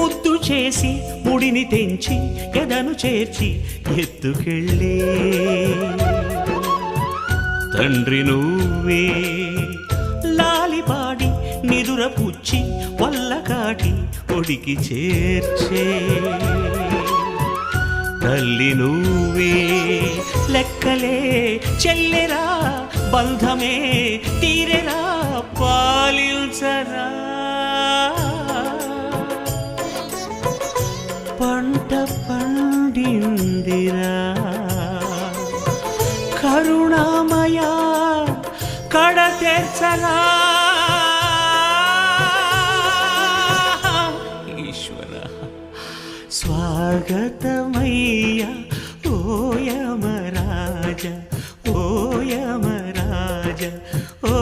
ముద్దు చేసి ముడిని తెంచి ఎదను చేర్చి ఎత్తుకెళ్ళే తండ్రి నువ్వే. లాలిపాడి నిదుర పుచ్చి వల్ల కాటి ఒడికి చేర్చే తల్లి నువ్వే. లెక్కలే చెల్లెరా బంధమే తీరెరా పాలించరా. పంట పండిందిరా కరుణామయ కడ తెర్చరా. ఈశ్వర స్వాగతమయ్యా ఓ యమరాజ ఓ యమరాజ ఓ